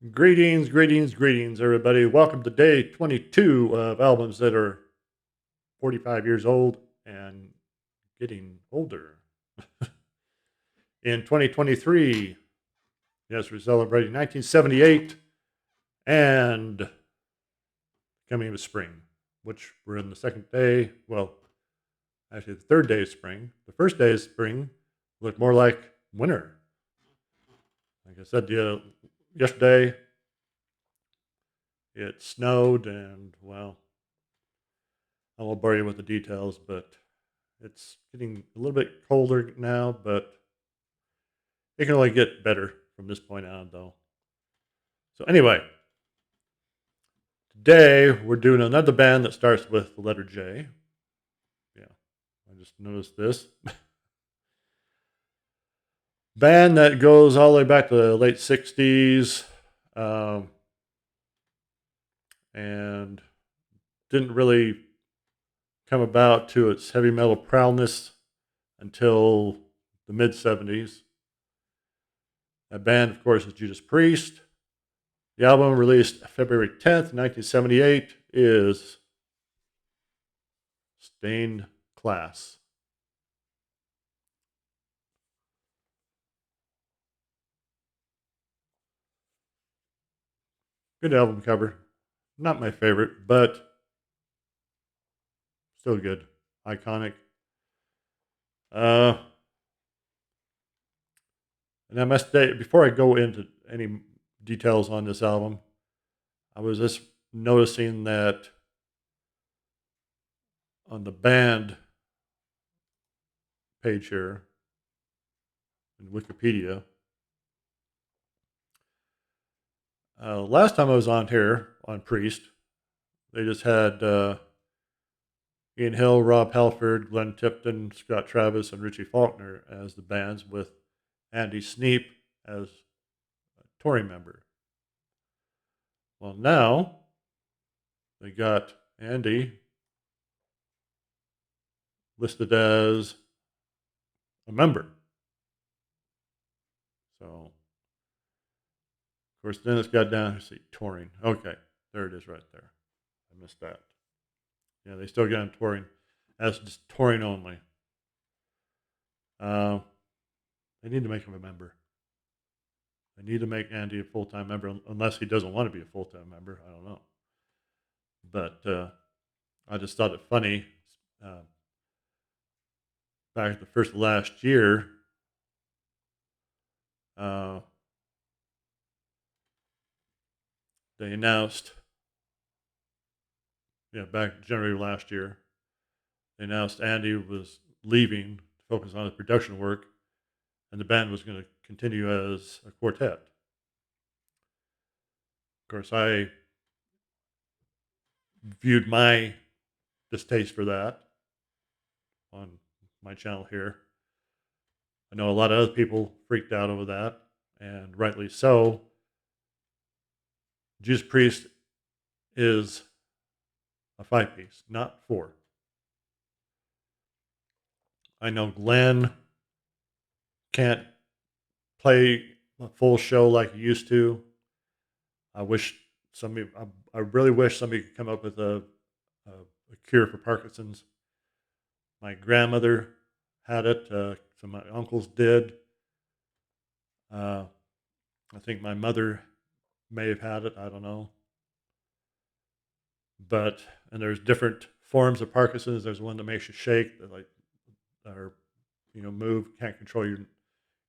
Greetings, greetings, greetings, everybody. Welcome to day 22 of albums that are 45 years old and getting older. In 2023, yes, we're celebrating 1978 and coming of spring, which we're in the second day. Well, actually, the third day of spring. The first day of spring looked more like winter. Like I said to you yesterday, it snowed, and well, I won't bore you with the details, but it's getting a little bit colder now, but it can only get better from this point on, though. So, anyway, today we're doing another band that starts with the letter J. Yeah, I just noticed this. Band that goes all the way back to the late 60s um, and didn't really come about to its heavy metal prowess until the mid 70s. That band, of course, is Judas Priest. The album, released February 10th, 1978, is Stained Class. Good album cover. Not my favorite, but still good. Iconic. Uh, and I must say, before I go into any details on this album, I was just noticing that on the band page here in Wikipedia, last time I was on here on Priest, they just had Ian Hill, Rob Halford, Glenn Tipton, Scott Travis, and Richie Faulkner as the bands, with Andy Sneap as a touring member. Well, now they got Andy listed as a member. So, of course, then it's got down, let's see, touring. Okay, there it is right there. I missed that. Yeah, they still got him touring as just touring only. Uh, they need to make him a member. They need to make Andy a full time member, unless he doesn't want to be a full time member. I don't know. But I just thought it funny. Uh, Back at the first of last year, uh, they announced, yeah, back January last year, they announced Andy was leaving to focus on his production work, and the band was going to continue as a quartet. Of course, I viewed my distaste for that on my channel here. I know a lot of other people freaked out over that, and rightly so. Judas Priest is a five piece, not four. I know Glenn can't play a full show like he used to. I wish somebody, I really wish somebody could come up with a cure for Parkinson's. My grandmother had it, some of my uncles did. Uh, I think my mother may have had it. I don't know. But, and there's different forms of Parkinson's. There's one that makes you shake, that like, or, move, can't control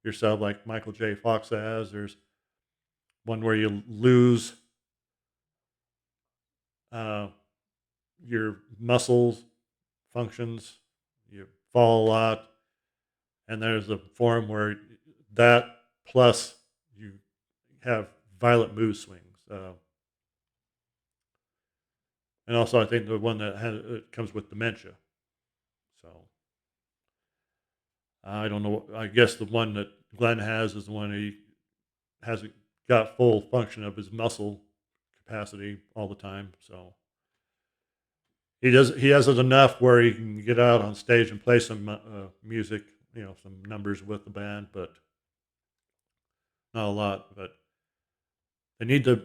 yourself, like Michael J. Fox has. There's one where you lose uh, your muscles functions, you fall a lot, and there's a form where that plus you have violent mood swings. And also, I think the one that it comes with dementia. So I don't know. I guess the one that Glenn has is the one he hasn't got full function of his muscle capacity all the time. So he has it enough where he can get out on stage and play some music, some numbers with the band, but not a lot. But they need to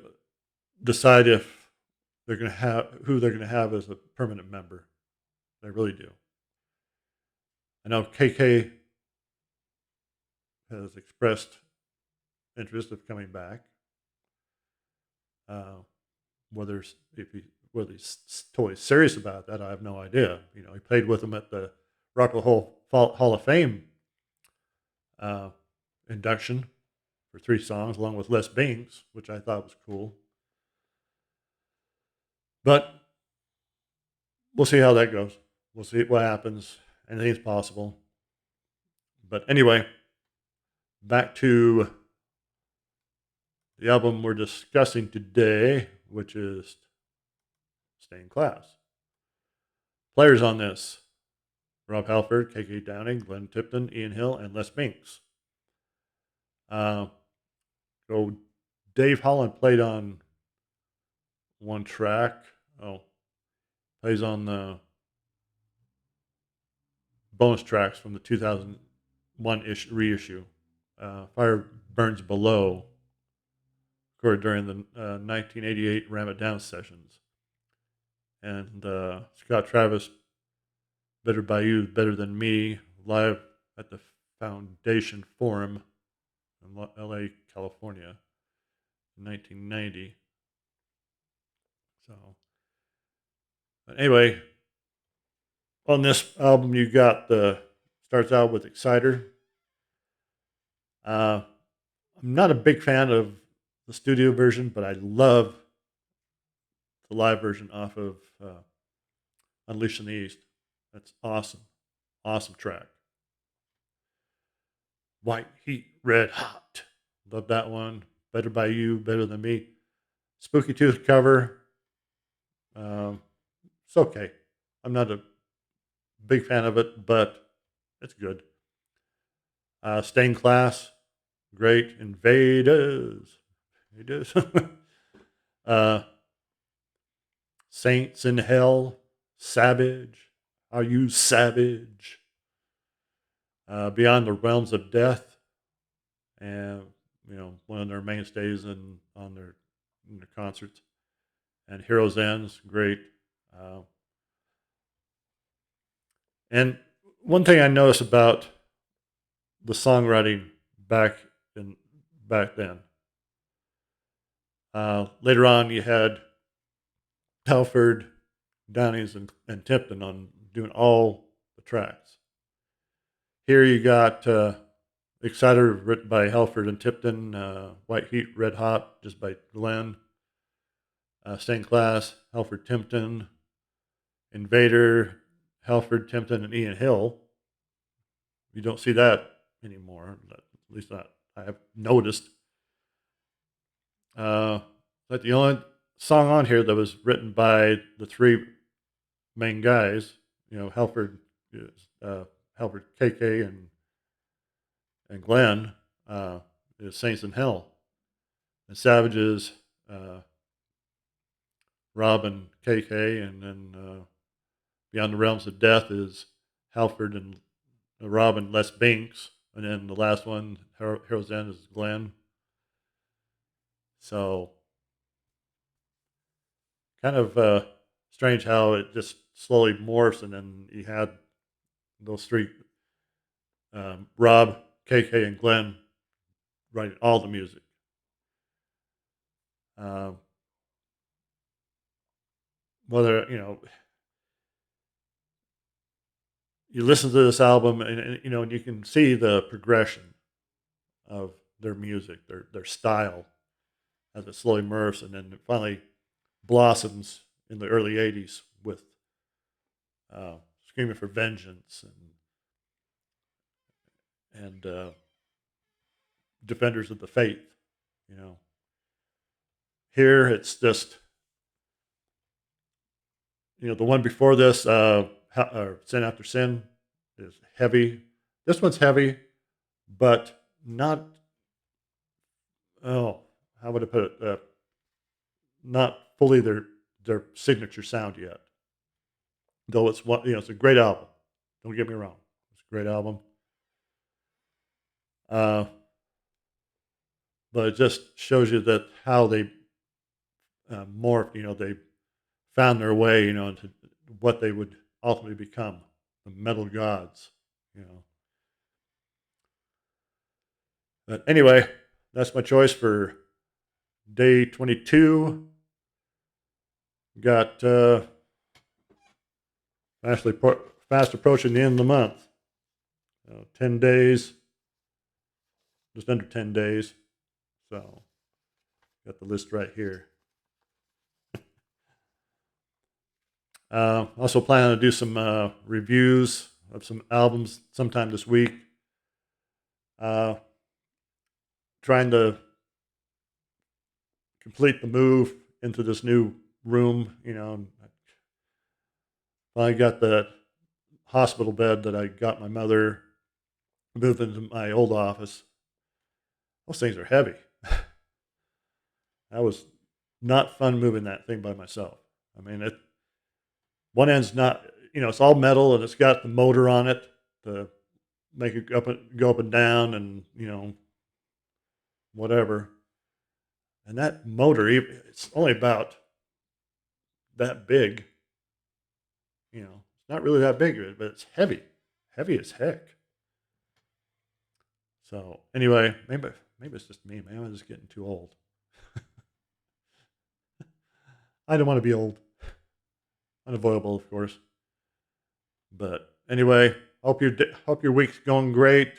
decide if they're going to have who they're going to have as a permanent member. They really do. I know KK has expressed interest of coming back. Uh, whether he's totally serious about that, I have no idea. He played with them at the Rock and Roll Hall of Fame uh, induction for 3 songs, along with Les Binks, which I thought was cool. But we'll see how that goes. We'll see what happens. Anything's possible. But anyway, back to the album we're discussing today, which is Stay in Class. Players on this: Rob Halford, KK Downing, Glenn Tipton, Ian Hill, and Les Binks. So Dave Holland played on one track. Plays on the bonus tracks from the 2001 reissue. Fire Burns Below, recorded during the 1988 Ram It Down sessions. And Scott Travis, Better By You, Better Than Me, live at the Foundation Forum in LA, California, in 1990. So, but anyway, on this album, you got starts out with Exciter. I'm not a big fan of the studio version, but I love the live version off of Unleashed in the East. That's awesome. Awesome track. White Heat, Red Hot. Love that one. Better By You, Better Than Me. Spooky Tooth cover. It's okay. I'm not a big fan of it, but it's good. Stained Class. Great. Invaders. Saints in Hell. Savage. Are You Savage? Beyond the Realms of Death, and one of their mainstays in their concerts, and Heroes Ends, great. And one thing I noticed about the songwriting back then, later on you had Halford, Downings, and Tipton on doing all the tracks. Here you got Exciter, written by Halford and Tipton, White Heat, Red Hot, just by Glenn, Stained Class, Halford, Tipton, Invader, Halford, Tipton, and Ian Hill. You don't see that anymore, at least not I have noticed. But the only song on here that was written by the 3 main guys, Halford, KK, and Glenn, is Saints in Hell. And Savages, Rob and KK, and then Beyond the Realms of Death is Halford and Rob and Les Binks. And then the last one, Heroes End, is Glenn. So, kind of strange how it just slowly morphs, and then you had those 3, Rob, KK, and Glenn, writing all the music. Whether you listen to this album, and you can see the progression of their music, their style, as it slowly morphs, and then it finally blossoms in the early '80s with "Screaming for Vengeance" and "Defenders of the Faith." Here it's just the one before this, Sin After Sin, is heavy. This one's heavy, but not. Oh, how would I put it? Not fully their signature sound yet. Though it's a great album. Don't get me wrong, it's a great album. But it just shows you that how they morphed. They found their way, into what they would ultimately become, the metal gods. You know. But anyway, that's my choice for day 22. Got fast approaching the end of the month. 10 days, just under 10 days. So, got the list right here. Also planning to do some reviews of some albums sometime this week. Trying to complete the move into this new room. I got the hospital bed that I got my mother moved into my old office. Those things are heavy. That was not fun moving that thing by myself. I mean, one end's not, it's all metal and it's got the motor on it to make it go up and down and, whatever. And that motor, it's only about that big. It's not really that big, but it's heavy as heck. So anyway, maybe it's just me. Maybe I'm just getting too old. I don't want to be old. Unavoidable, of course. But anyway, hope your week's going great.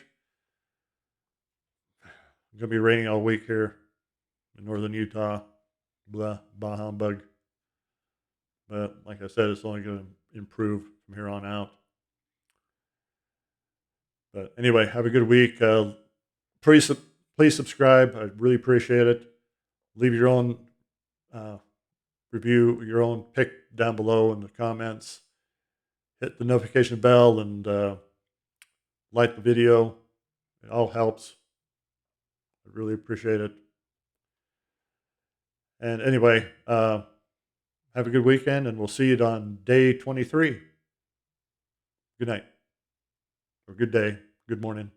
It's gonna be raining all week here in northern Utah. Blah, bah humbug. But like I said, it's only going to improve from here on out. But anyway, have a good week. Please subscribe. I really appreciate it. Leave your own review, your own pick down below in the comments. Hit the notification bell and like the video. It all helps. I really appreciate it. And anyway, have a good weekend, and we'll see you on day 23. Good night, or good day, good morning.